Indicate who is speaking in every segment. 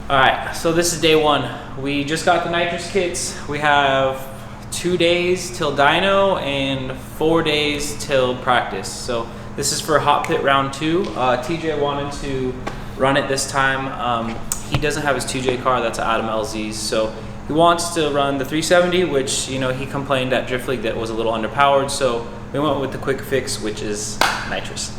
Speaker 1: Alright, so this is day one. We just got the nitrous kits. We have 2 days till dyno and 4 days till practice. So this is for hot pit round 2. TJ wanted to run it this time. He doesn't have his 2J car, that's an Adam LZ's. So he wants to run the 370, which, you know, he complained at Drift League that was a little underpowered. So we went with the quick fix, which is nitrous.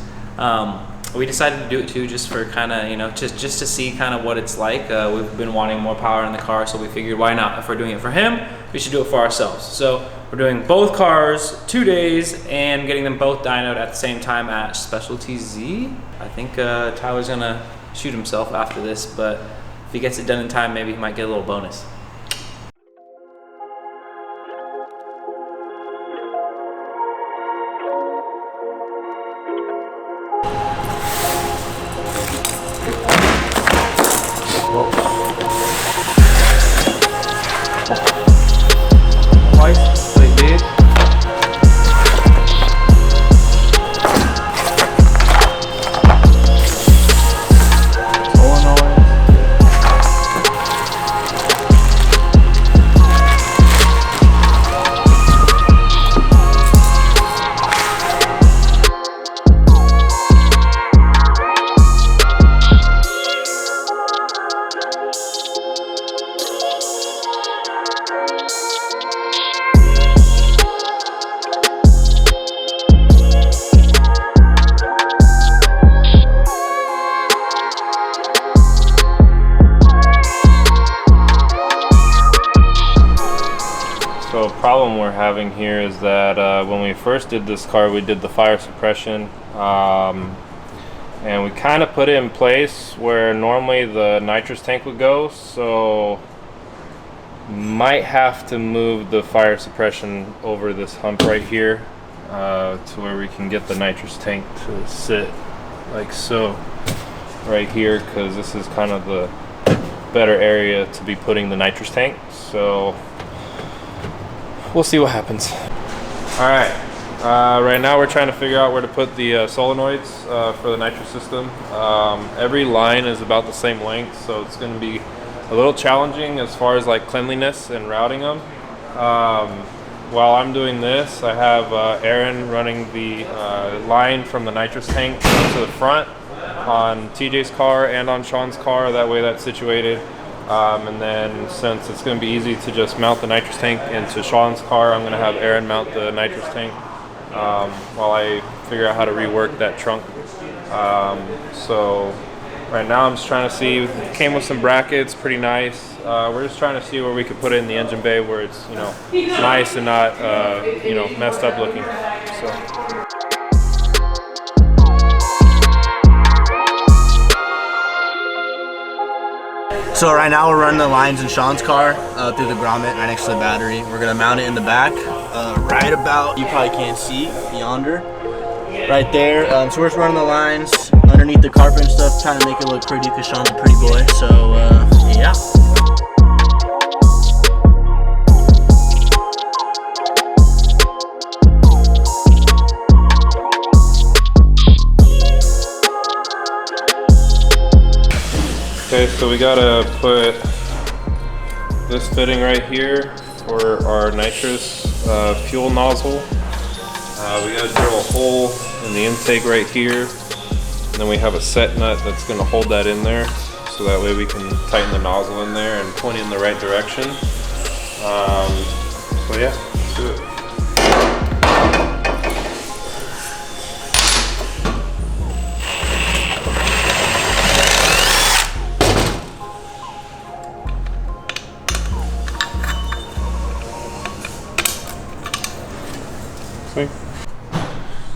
Speaker 1: We decided to do it too, just for kind of, you know, just to see kind of what it's like. We've been wanting more power in the car, so we figured why not? If we're doing it for him, we should do it for ourselves. So we're doing both cars 2 days and getting them both dynoed at the same time at Specialty Z. I think Tyler's gonna shoot himself after this, but if he gets it done in time, maybe he might get a little bonus.
Speaker 2: So a problem we're having here is that when we first did this car, we did the fire suppression, and we kind of put it in place where normally the nitrous tank would go, so might have to move the fire suppression over this hump right here to where we can get the nitrous tank to sit like so right here, because this is kind of the better area to be putting the nitrous tank. So we'll see what happens. All right, right now we're trying to figure out where to put the solenoids for the nitrous system. Every line is about the same length, so it's going to be a little challenging as far as like cleanliness and routing them. While I'm doing this, I have Aaron running the line from the nitrous tank to the front on TJ's car and on Sean's car. That way that's situated. And then since it's going to be easy to just mount the nitrous tank into Sean's car, I'm going to have Aaron mount the nitrous tank while I figure out how to rework that trunk. So right now I'm just trying to see, it came with some brackets, pretty nice. We're just trying to see where we could put it in the engine bay where it's, you know, nice and not, you know, messed up looking. So.
Speaker 3: So right now we're running the lines in Sean's car through the grommet right next to the battery. We're gonna mount it in the back, right about, you probably can't see, yonder, right there. So we're just running the lines underneath the carpet and stuff, trying to make it look pretty because Sean's a pretty boy, so yeah.
Speaker 2: Okay, so we gotta put this fitting right here for our nitrous fuel nozzle. We gotta drill a hole in the intake right here, and then we have a set nut that's gonna hold that in there, so that way we can tighten the nozzle in there and point it in the right direction. So yeah, let's do it.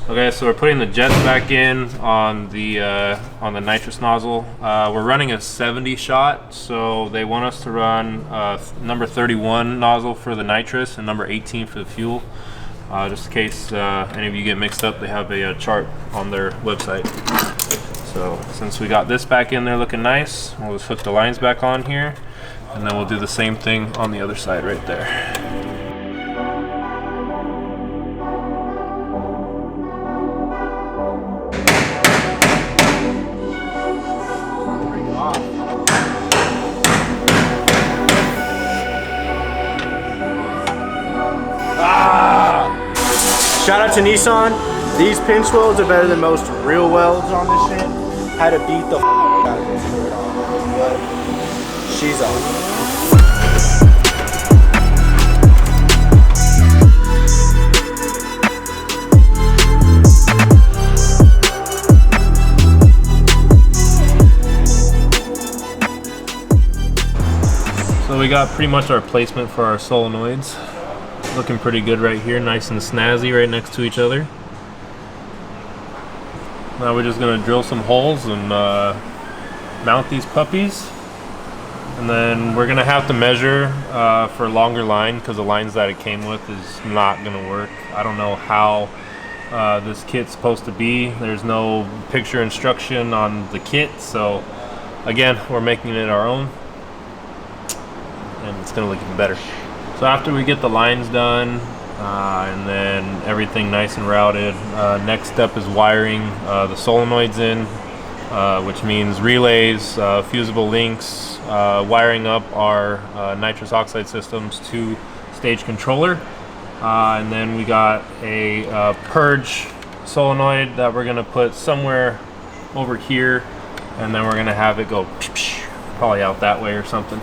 Speaker 2: Okay, so we're putting the jets back in on the nitrous nozzle. We're running a 70 shot, so they want us to run number 31 nozzle for the nitrous and number 18 for the fuel. Just in case any of you get mixed up, they have a chart on their website. So since we got this back in there looking nice, we'll just hook the lines back on here, and then we'll do the same thing on the other side right there.
Speaker 3: Shout out to Nissan. These pinch welds are better than most real welds on this shit. Had to beat the out of this, but she's on.
Speaker 2: So we got pretty much our placement for our solenoids. Looking pretty good right here, nice and snazzy right next to each other. Now we're just gonna drill some holes and mount these puppies. And then we're gonna have to measure for a longer line because the lines that it came with is not gonna work. I don't know how this kit's supposed to be. There's no picture instruction on the kit, so again, we're making it our own. And it's gonna look even better. So after we get the lines done and then everything nice and routed, next step is wiring the solenoids in, which means relays, fusible links, wiring up our nitrous oxide systems to stage controller, and then we got a purge solenoid that we're gonna put somewhere over here, and then we're gonna have it go probably out that way or something.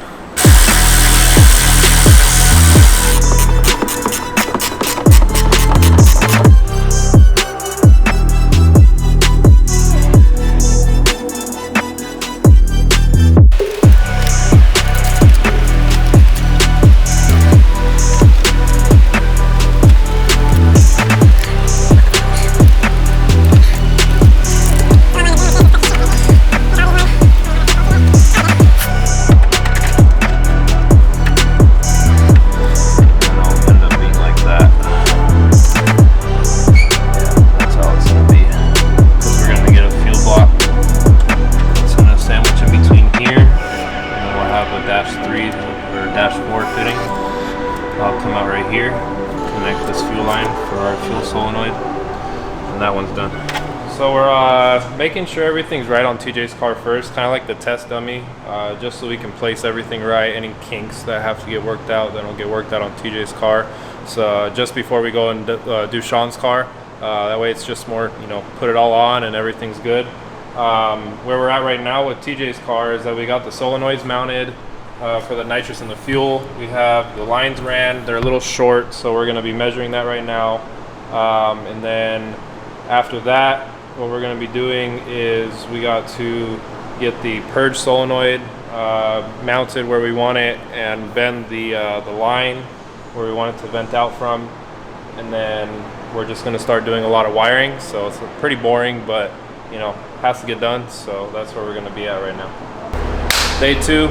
Speaker 2: I'll come out right here, connect this fuel line for our fuel solenoid, and that one's done. So we're making sure everything's right on TJ's car first, kind of like the test dummy, just so we can place everything right. Any kinks that have to get worked out, then will get worked out on TJ's car. So just before we go and do Sean's car, that way it's just more, you know, put it all on and everything's good. Where we're at right now with TJ's car is that we got the solenoids mounted for the nitrous and the fuel. We have the lines ran, they're a little short, so we're gonna be measuring that right now. And then after that, what we're gonna be doing is we got to get the purge solenoid mounted where we want it and bend the line where we want it to vent out from. And then we're just gonna start doing a lot of wiring. So it's pretty boring, but you know, has to get done. So that's where we're gonna be at right now. Day 2,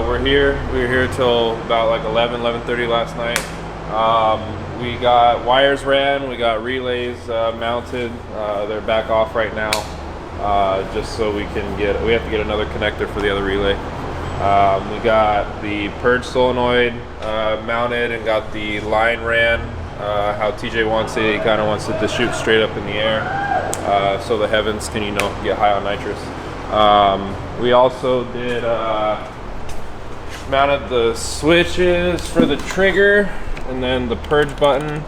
Speaker 2: we're here. We were here till about like 11:30 last night. We got wires ran, we got relays mounted. They're back off right now, just so we can get, we have to get another connector for the other relay. We got the purge solenoid mounted and got the line ran how TJ wants it. He kind of wants it to shoot straight up in the air, so the heavens can, you know, get high on nitrous. We also did mounted the switches for the trigger and then the purge button.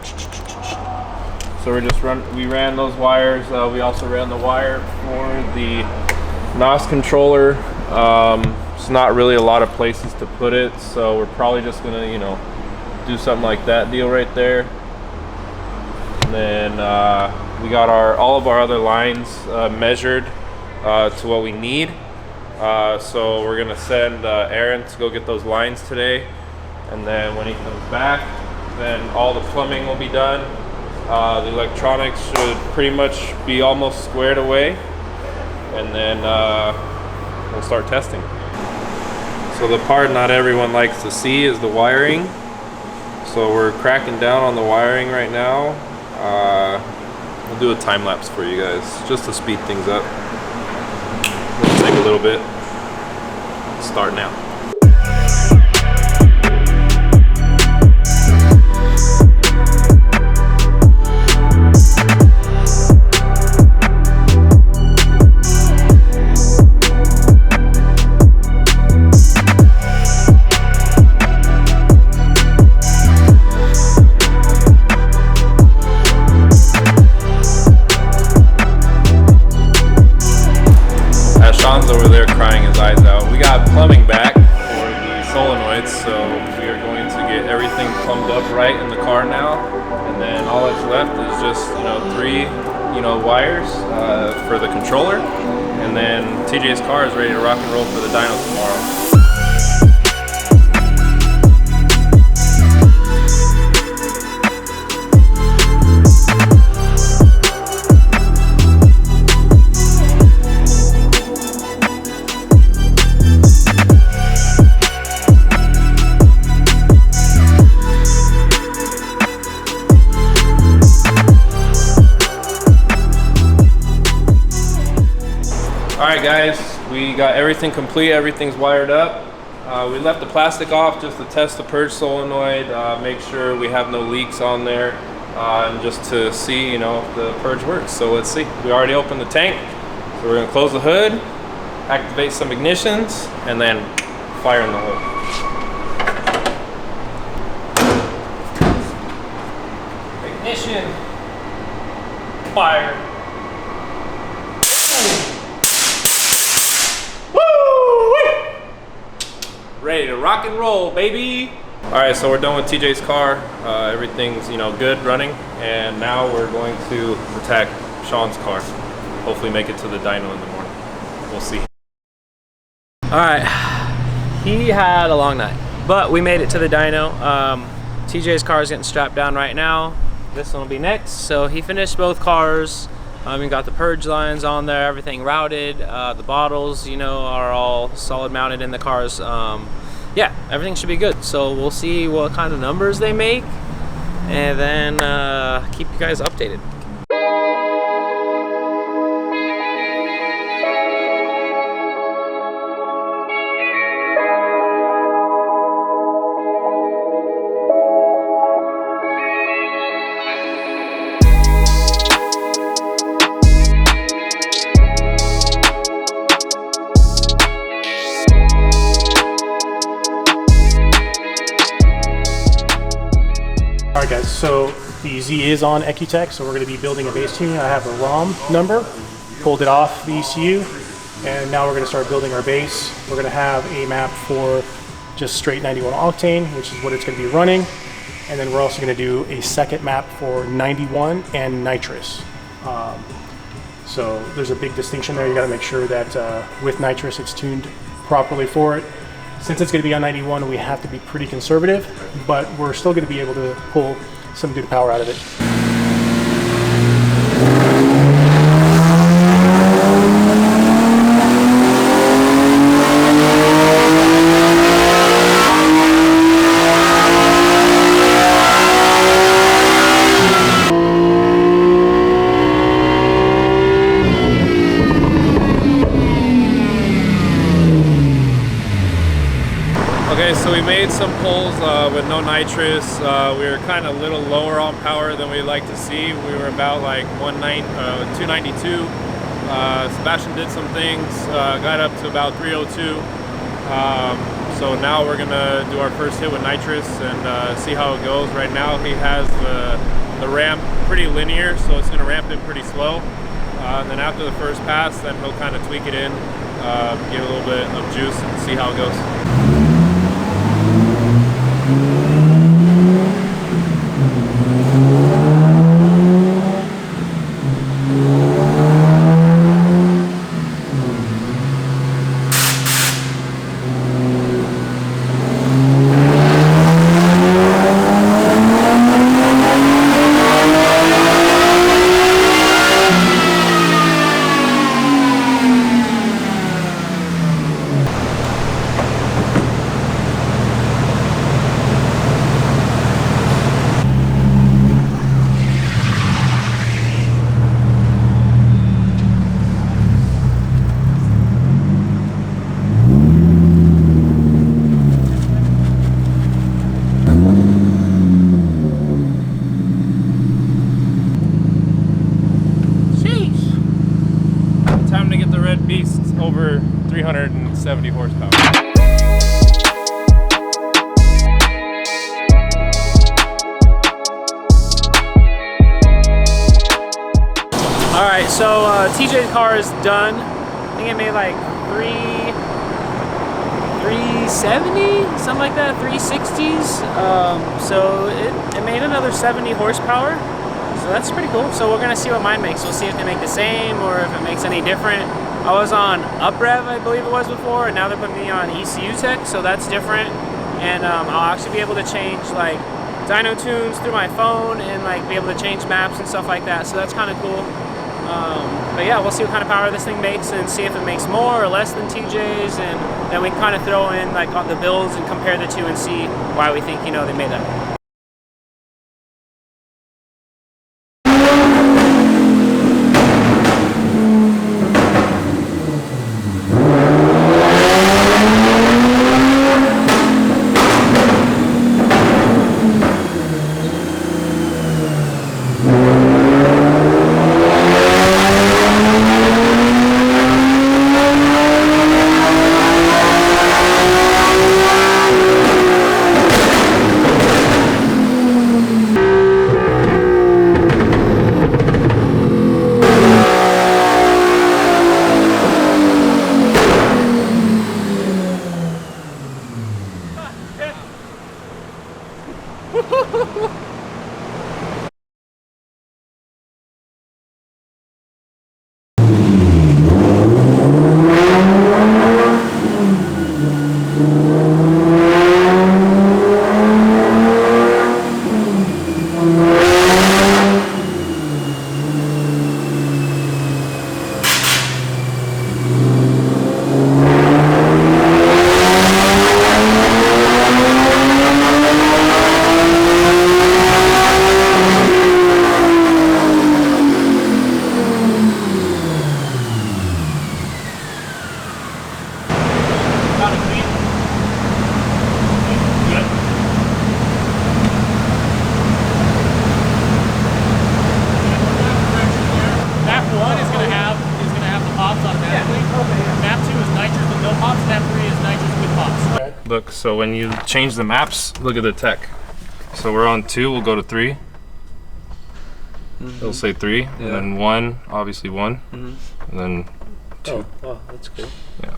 Speaker 2: So we ran those wires. We also ran the wire for the NOS controller. It's not really a lot of places to put it, so we're probably just gonna, you know, do something like that deal right there. And then we got all of our other lines measured to what we need. So we're gonna send Aaron to go get those lines today, and then when he comes back, then all the plumbing will be done. The electronics should pretty much be almost squared away, and then we'll start testing. So the part not everyone likes to see is the wiring. So we're cracking down on the wiring right now. We'll do a time lapse for you guys just to speed things up. It'll take a little bit. Start now. right in the car now, and then all that's left is just 3 wires for the controller, and then TJ's car is ready to rock and roll for the dyno tomorrow. Alright guys, we got everything complete, everything's wired up. We left the plastic off just to test the purge solenoid, make sure we have no leaks on there, and just to see if the purge works. So let's see. We already opened the tank, so we're going to close the hood, activate some ignitions, and then fire in the hood. Ignition, fire. Ready to rock and roll, baby. All right, so we're done with TJ's car. Everything's good running, and now we're going to attack Sean's car. Hopefully make it to the dyno in the morning. We'll see.
Speaker 1: All right, he had a long night, but we made it to the dyno. TJ's car is getting strapped down right now. This one will be next. So he finished both cars. We got the purge lines on there, everything routed. The bottles, are all solid mounted in the cars. Yeah, everything should be good. So we'll see what kind of numbers they make, and then keep you guys updated.
Speaker 4: Alright guys, so the Z is on Ecutech, so we're going to be building a base tune. I have a ROM number, pulled it off the ECU, and now we're going to start building our base. We're going to have a map for just straight 91 octane, which is what it's going to be running, and then we're also going to do a second map for 91 and nitrous. So there's a big distinction there. You got to make sure that with nitrous it's tuned properly for it. Since it's going to be on 91, we have to be pretty conservative, but we're still going to be able to pull some good power out of it.
Speaker 2: Okay, so we made some pulls with no nitrous. We were kind of a little lower on power than we'd like to see. We were about like 292. Sebastian did some things, got up to about 302. So now we're gonna do our first hit with nitrous and see how it goes. Right now he has the ramp pretty linear, so it's gonna ramp in pretty slow. Then after the first pass, then he'll kind of tweak it in, give a little bit of juice and see how it goes. Over 370 horsepower.
Speaker 1: All right, so TJ's car is done. I think it made like 370 370, something like that, 360s. So it made another 70 horsepower. So that's pretty cool. So we're gonna see what mine makes. We'll see if they make the same or if it makes any different. I was on UpRev, I believe it was before, and now they're putting me on ECU Tech, so that's different. And I'll actually be able to change like dyno tunes through my phone and like be able to change maps and stuff like that. So that's kind of cool. But yeah, we'll see what kind of power this thing makes and see if it makes more or less than TJ's, and then we can kind of throw in like on the builds and compare the two and see why we think, you know, they made that.
Speaker 2: Look, so when you change the maps, look at the tech. So we're on 2, we'll go to 3. It'll say 3, and then 1, obviously 1, and then 2.
Speaker 1: Oh, wow, that's cool.
Speaker 2: Yeah.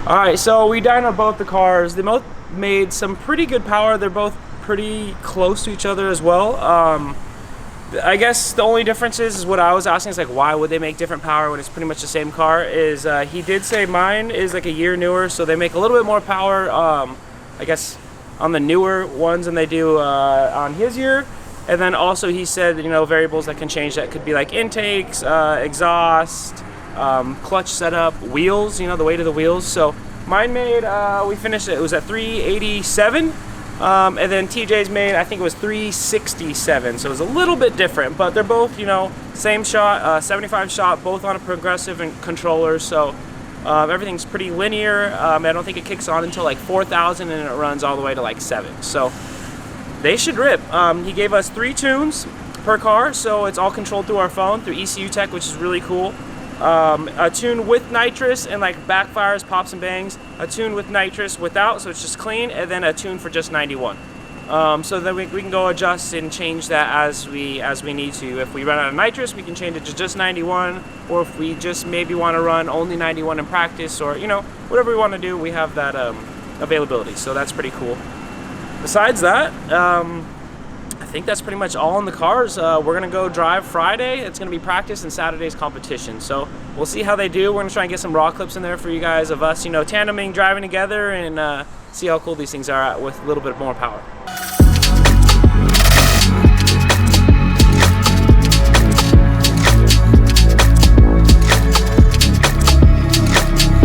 Speaker 1: All right, so we dynoed both the cars. They both made some pretty good power. They're both pretty close to each other as well. I guess the only difference is what I was asking is like, why would they make different power when it's pretty much the same car? Is he did say mine is like a year newer, so they make a little bit more power, I guess, on the newer ones than they do on his year. And then also he said, you know, variables that can change that could be like intakes, exhaust, clutch setup, wheels, you know, the weight of the wheels. So mine made, we finished it was at 387, and then TJ's made, I think it was 367, so it was a little bit different, but they're both, you know, same shot, 75 shot, both on a progressive and controller, so everything's pretty linear. I don't think it kicks on until like 4,000 and it runs all the way to like 7, so they should rip. He gave us 3 tunes per car, so it's all controlled through our phone, through ECU Tech, which is really cool. A tune with nitrous and like backfires, pops and bangs, a tune with nitrous without, so it's just clean, and then a tune for just 91. So then we can go adjust and change that as we need to. If we run out of nitrous, we can change it to just 91, or if we just maybe want to run only 91 in practice, or you know, whatever we want to do, we have that availability, so that's pretty cool. Besides that, I think that's pretty much all in the cars. We're gonna go drive Friday. It's gonna be practice and Saturday's competition. So we'll see how they do. We're gonna try and get some raw clips in there for you guys of us, you know, tandeming, driving together, and see how cool these things are with a little bit more power.